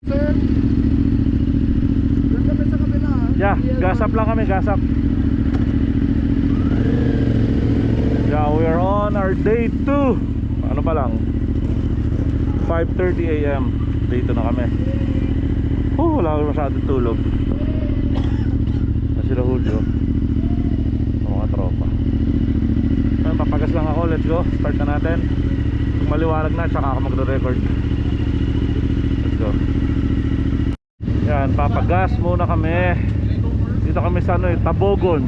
Sir, doon kami sa kabila. Yeah, gas up lang kami, gas up. Yeah, we're on our day 2. Ano pa lang? 5:30 AM. Day 2 na kami. Wala kami masyadong tulog. Na sila Julio. Ang mga tropa. So, papagas lang ako, let's go. Start na natin. Kung maliwanag na, tsaka ako magre-record. Let's go. Yan, papagas muna kami. Dito kami sa ano, Tabogon.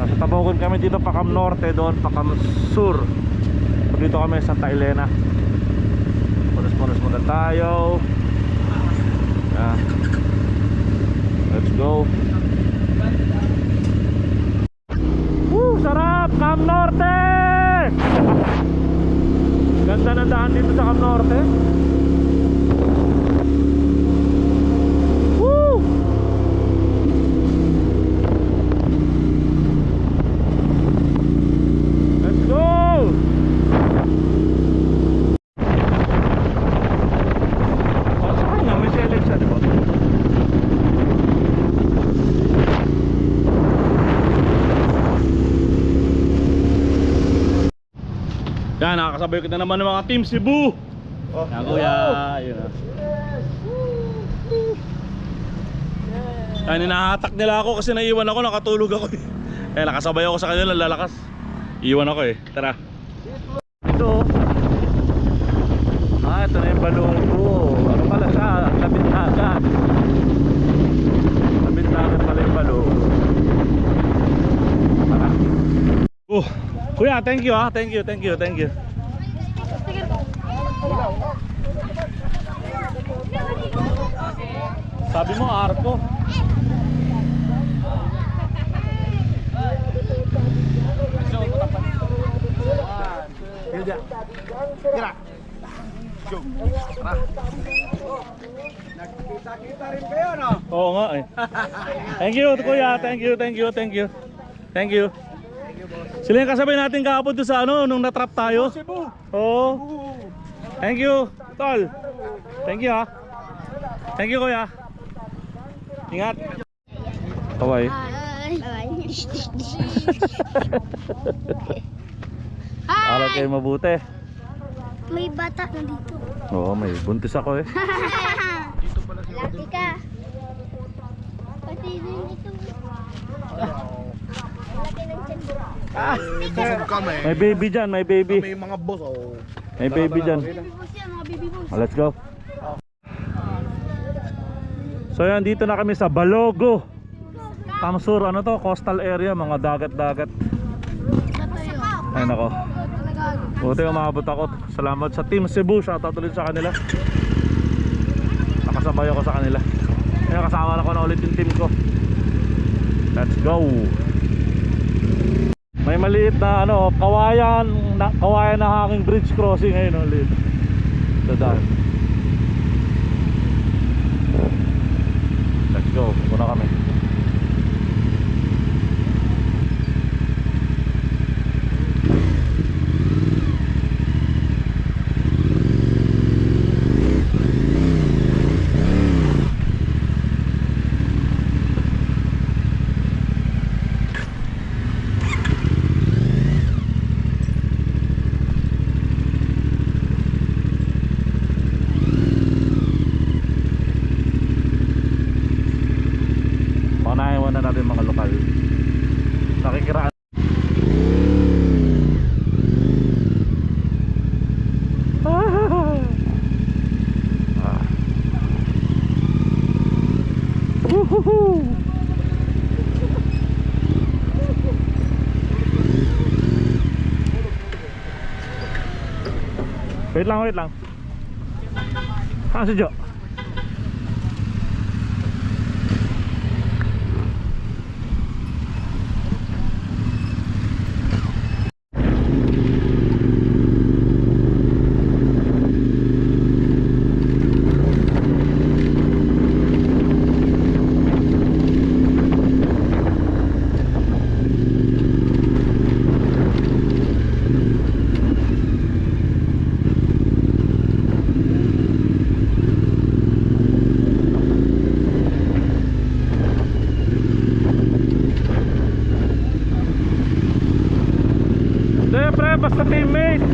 Nasa Tabogon kami dito, Pakam Norte, doon Pakam Sur. So, dito kami sa Santa Elena. Punas-punas muna tayo. Yan. Let's go. Woo, sarap! Pakam Norte! Ganda ng daan dito sa Pakam Norte. Yan, nakakasabay kita naman ng mga Team Cebu. Yan kuya, yun na. Yan, hinahatak nila ako kasi naiwan ako, nakatulog ako eh. Nakasabay ako sa kanila, lalakas. Iwan ako eh, tara. Ito. Ito na yung balunggo. Ano pala siya, labintagan. Labintagan pala yung balunggo. Tara. Kuya, thank you ah, thank you. Sabi mo arko. Tira. Go. Nakikita-kita rin kayo, no? Oo nga eh. Thank you kuya, thank you. Sila yung kasabay natin kahapon doon sa ano, nung natrap tayo. Oo. Thank you, tol. Thank you ha. Thank you kuya. Ingat. Kaway. Alam kayo mabuti. May bata na dito. Oo, may buntis ako eh. Laki ka. Pati din ito. Laki ng tiyan. May baby dyan, may baby. May mga boss, oh. May baby dyan. Baby boss yan, mga baby boss. Let's go. So yan, dito na kami sa Balogo, Tamsur, ano to, coastal area, mga dagat-dagat. Ay nako, buti umabot ako. Salamat sa Team Cebu, shoutout ulit sa kanila. Nakasabay ako sa kanila. Kaya kasama na ko na ulit yung team ko. Let's go. May maliit na ano, kawayan na hanging bridge crossing ngayon ulit. Dadaan. Let's go, muna kami. Panaiwan na natin mga lokal. Nakikiraan. Wait lang. Saan si Jo?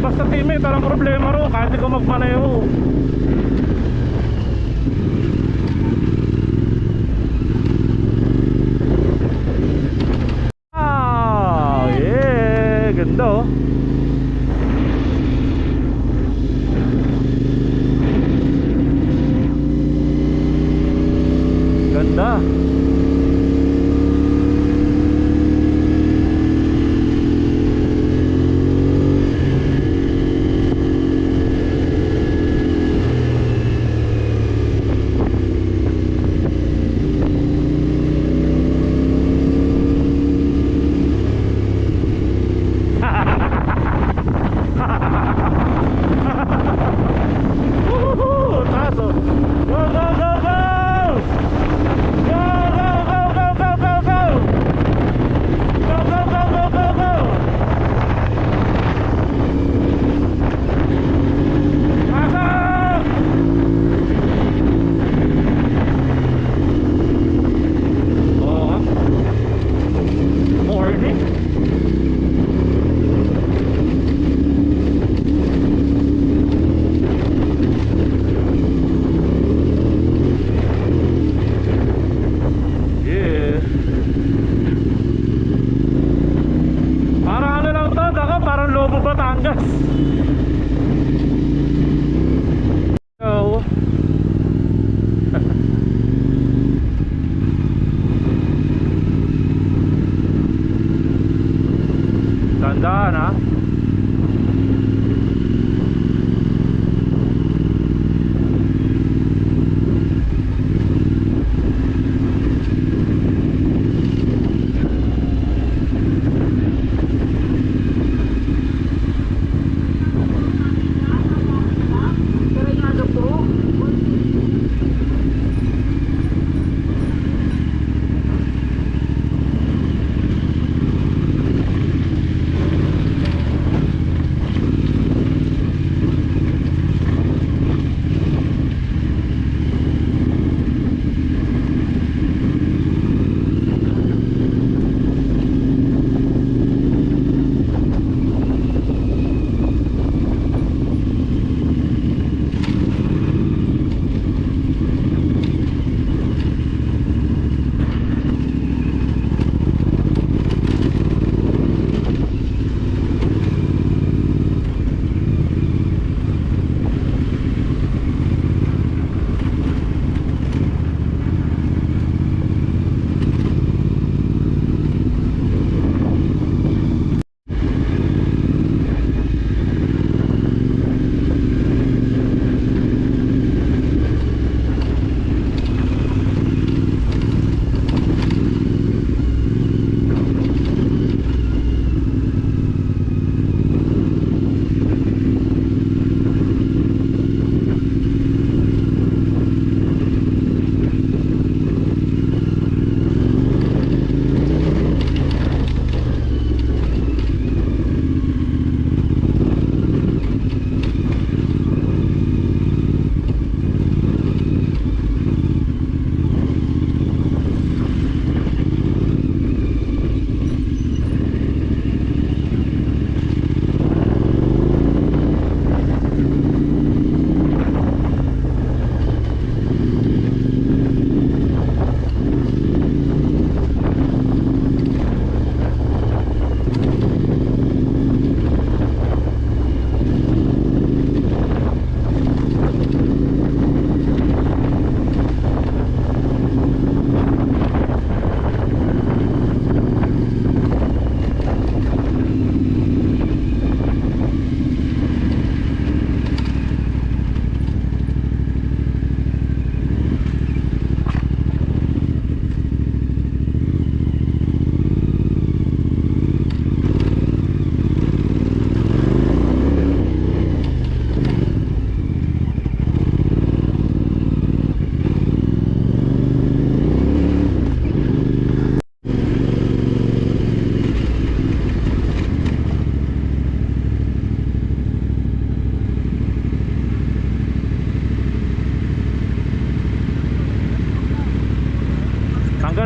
Basta teammate, walang problema ro. Kahit di ko magmaneho. Ah, yeah. Ganda oh. Ganda. Woohoo! Taso. Go, go, go, go! Go, go, go, go, go, go, go! Go, go, go, go, go, go! Pasok! Oo. Morning. Yeah. Parang ano lang to, Daka, parang Lobo Batangas. Oh. Tandaan ha.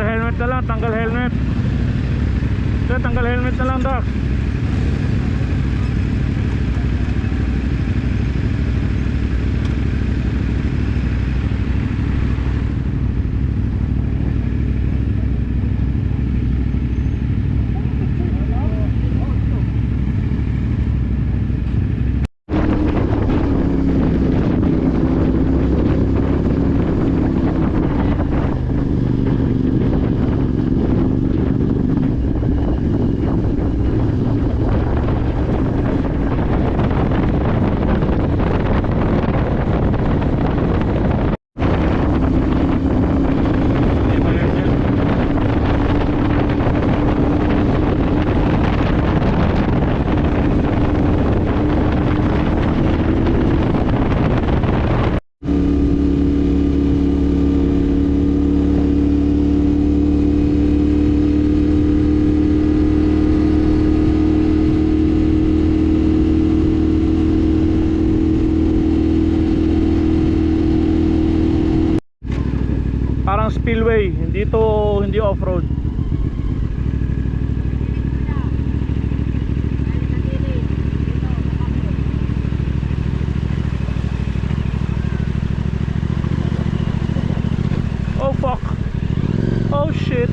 helmet na lang, tanggal helmet. Tanggal helmet na lang, Doc. spillway, hindi off-road. Oh fuck. Oh shit.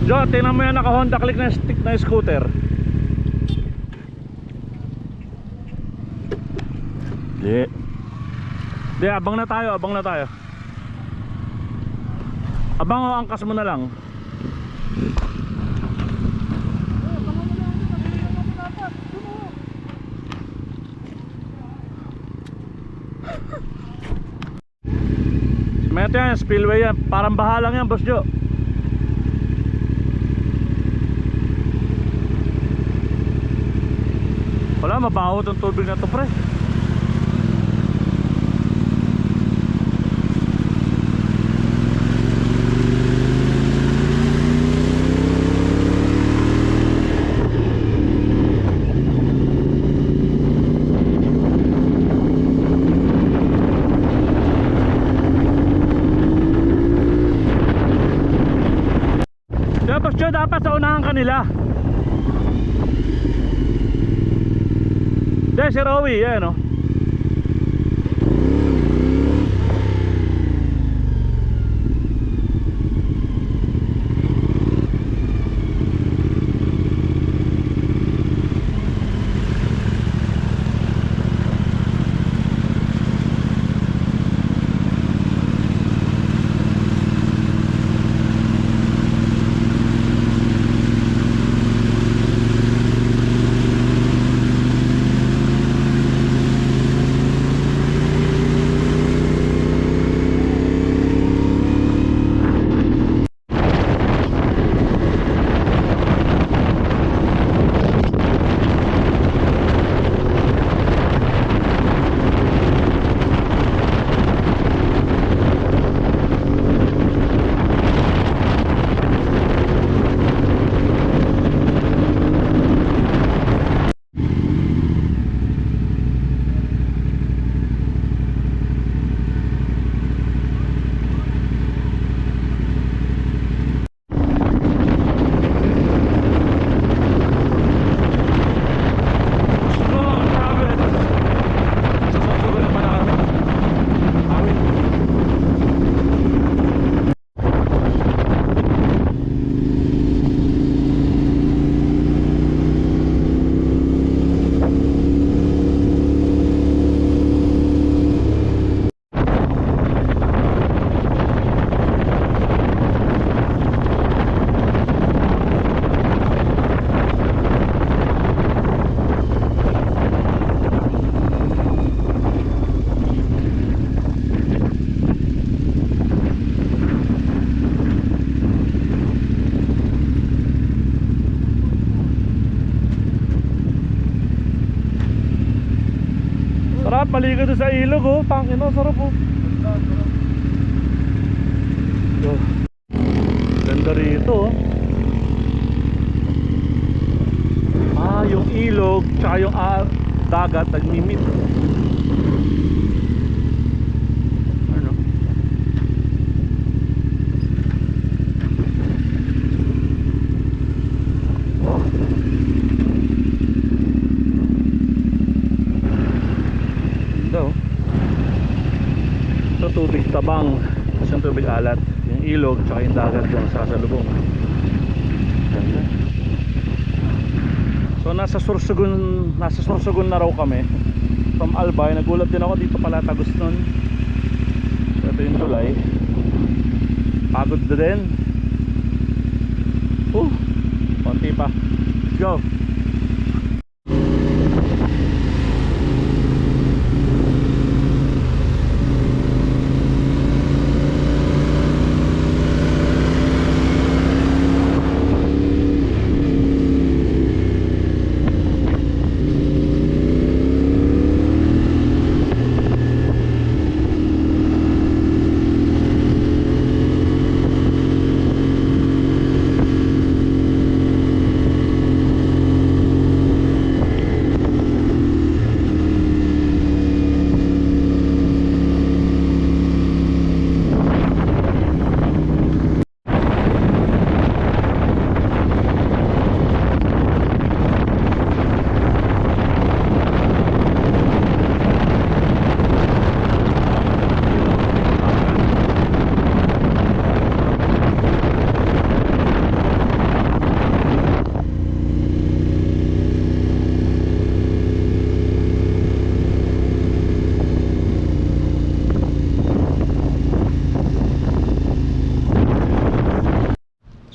Jo, tingnan mo yan, naka Honda Click na stick na scooter. Di, abang na tayo. Abang o angkas mo na lang. Semento yan, spillway yan. Parang baha lang yan, Boss Jo. Wala, mabaho itong tubig na to, pre. Tapos Jo, dapat sa unahan kanila. Dahil si Rowie, yan o. Sarap maligo doon sa ilog oh. Tangin oh, sarap oh. Oh. Ganda rito oh. Ah, yung ilog tsaka yung dagat nagmimit. Ano? Oh. Ganda oh. Sa tubig tabang, sa tubig alat, yung ilog tsaka yung dagat yung sasalubong. Ganda. So nasa Sorsogon na raw kami from Albay. Nagulat din ako dito pala Tagos nun. So ito yung tulay. Pagod na din. Konti pa. Let's go.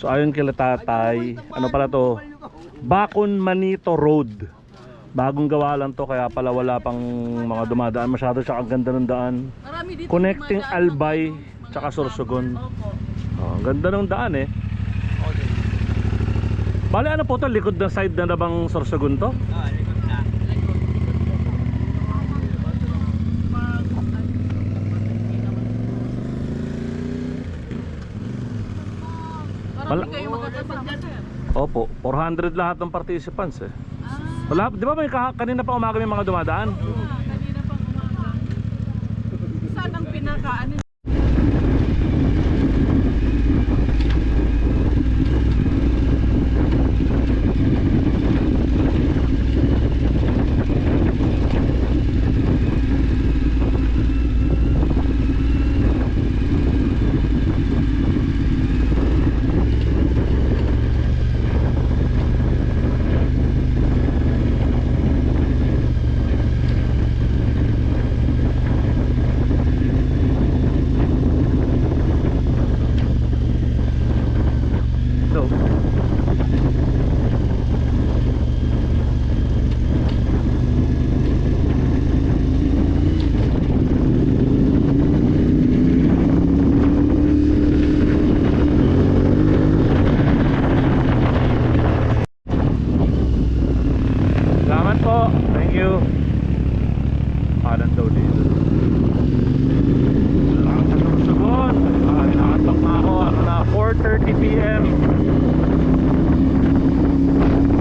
So ayon kila tatay, ano pala to? Bacon Manito Road. Bagong gawa lang to, kaya pala wala pang mga dumadaan masyado, tsaka ang ganda ng daan. Marami dito Connecting dumadaan Albay ng mga tsaka Sorsogon. Opo. Oh, ang ganda ng daan eh. Bale ano po to, likod na side na bang Sorsogon to? Marami kayo magkakasama, sir. Opo, 400 lahat ng participants eh. Wala, di ba may kanina pa umaga may mga dumadaan? Kanina pang umaga. Saan ang pinaka-ano? So, salamat po. Thank you. Padan daw dito. Salamat sa Sorsogon. Nakatok na ako. Ano na, 4:30 PM.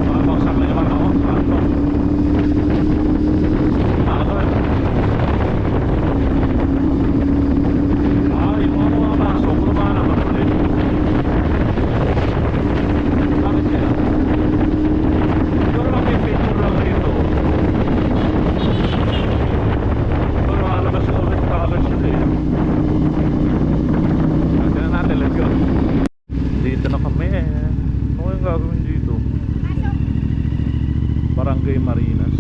Makabaksak na yung mama ko. Saan to? Ako eh. Yung mga makapasok. Ano ba naman ulit? Bakit kaya? Siguro lang may picture lang dito. Pero makalabas yung ulit colors yun eh. Tignan natin, let's go. Dito na kami eh. Ano yung gagawin dito? Barangay Marinas.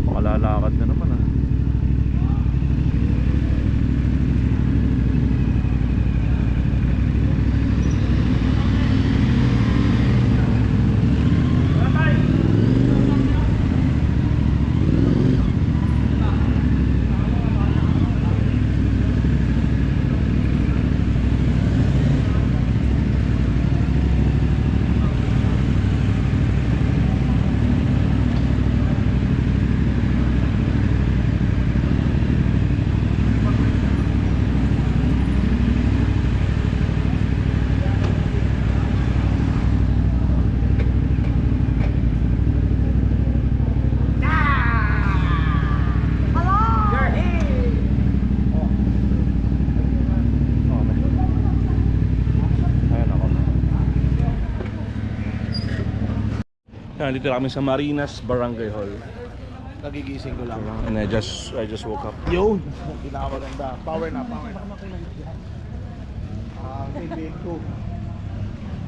Makalalakad na naman ah. Dito kami sa Marinas Barangay Hall. Nagigising ko lang. And I just woke up. Yun! Pinakamaganda. Power na, power na. KBX2.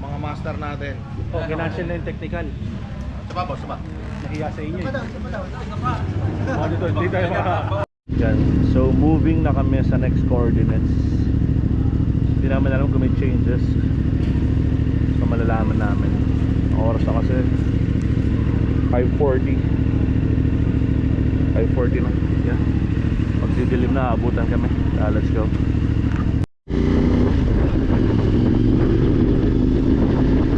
Mga master natin. Oh, kinansel na yung technical. Saba, boss, saba. Nahiya sa inyo eh. Oh, dito, hindi tayo Yan. So moving na kami sa next coordinates. Hindi namin alam kung may changes. So malalaman namin. Ang oras na kasi 5:40 na. Yeah. Pagdidilim na, abutan kami. Let's go.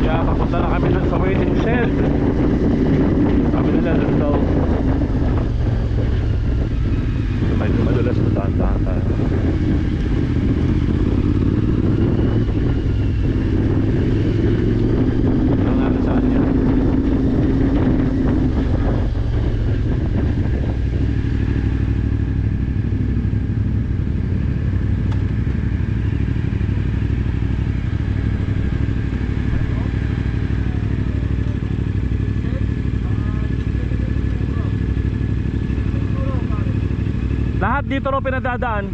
Yeah, papunta na kami sa waiting shed. Kami nila let's go. Medyo madulas na tahan-tahan tayo. Ito natin saan yan. Lahat dito ro pinadadaan.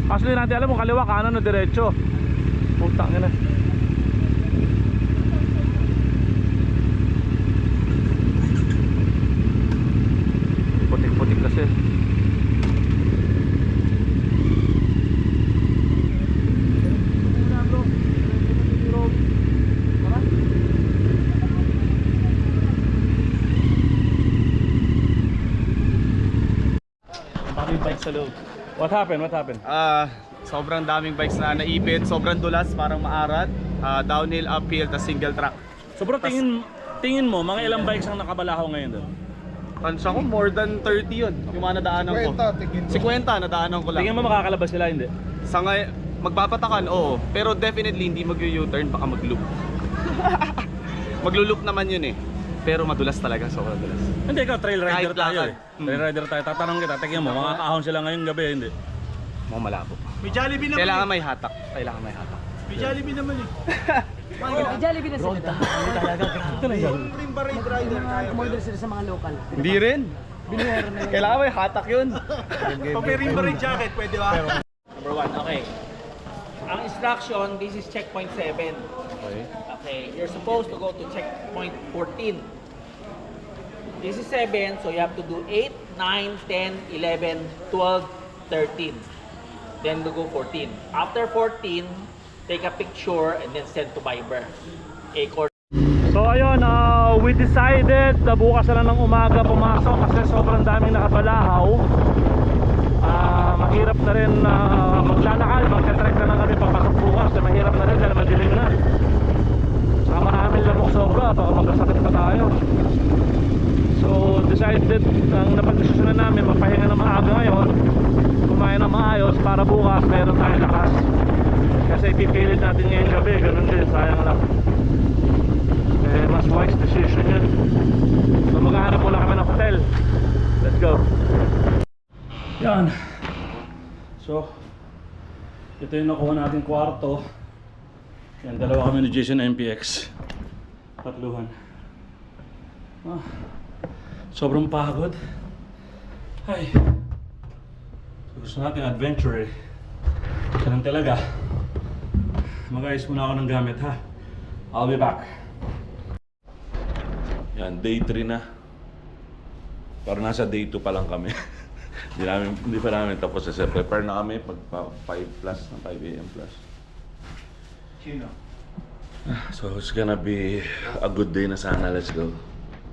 Kaso hindi natin alam kung kaliwa, kanan o diretso. Putang ina. Putik-putik kasi. yung bike sa loob. What happened? What happened? Sobrang daming bikes na naipit, sobrang dulas, parang maarat. Downhill, uphill, tas single track. So bro, tingin mo, mga ilang bikes ang nakabalahaw ngayon doon? Tansya ko, more than 30 yun, yung mga nadaanan ko. 50, nadaanan ko lang. Tingin mo makakalabas sila, hindi? Sa ngay, magpapatakan, oo. Pero definitely hindi mag-U-turn, baka mag-loop. Maglo-loop naman yun eh. Pero madulas talaga, sobrang dulas. Hindi, ikaw, trail rider Kahit tayo lakad. eh. Trail rider tayo. Tatanong kita, tingin mo, makakahon sila ngayong gabi, hindi? Mga malabo. May Jollibee naman. Kailangan may hatak. Kailangan may hatak. May Jollibee naman eh. Jollibee na sila. Ito na yan. Ring baril rider kaya. Umorder sila sa mga local. Hindi rin. Kailangan may hatak yun. Pag may ring baril jacket, pwede ba? Number 1, okay. Ang instruction, this is checkpoint 7. Okay. Okay, you're supposed to go to checkpoint 14. This is 7, so you have to do 8, 9, 10, 11, 12, 13. Then to go 14. After 14, take a picture and then send to Viber. So ayun, we decided na bukas na lang ng umaga pumasok kasi sobrang daming nakabalahaw. Mahirap na rin maglalakad, magka-trek na lang kami papasok bukas. Mahirap na rin dahil madilim na. Saka maraming lamok sobra, baka magkasakit pa tayo. So decided, ang napag-desisyonan namin, magpahinga na maaga ngayon, kumain na maayos para bukas meron tayong lakas. Kasi ipipilit natin ngayong gabi, ganun din, sayang lang. Eh, mas wise decision yun. So maghahanap muna kami ng hotel. Let's go. Yan. So ito yung nakuha natin kwarto. Yan, dalawa kami ni Jason MPX. Tatluhan. Sobrang pagod. Ay, gusto natin adventure eh. Ganun talaga. Mag-ayos muna ako ng gamit ha. I'll be back. Yan, day 3 na. Parang nasa day 2 pa lang kami. Hindi pa namin tapos kasi prepare na kami pag 5 plus na 5 AM plus. Sino? So it's gonna be a good day na sana. Let's go.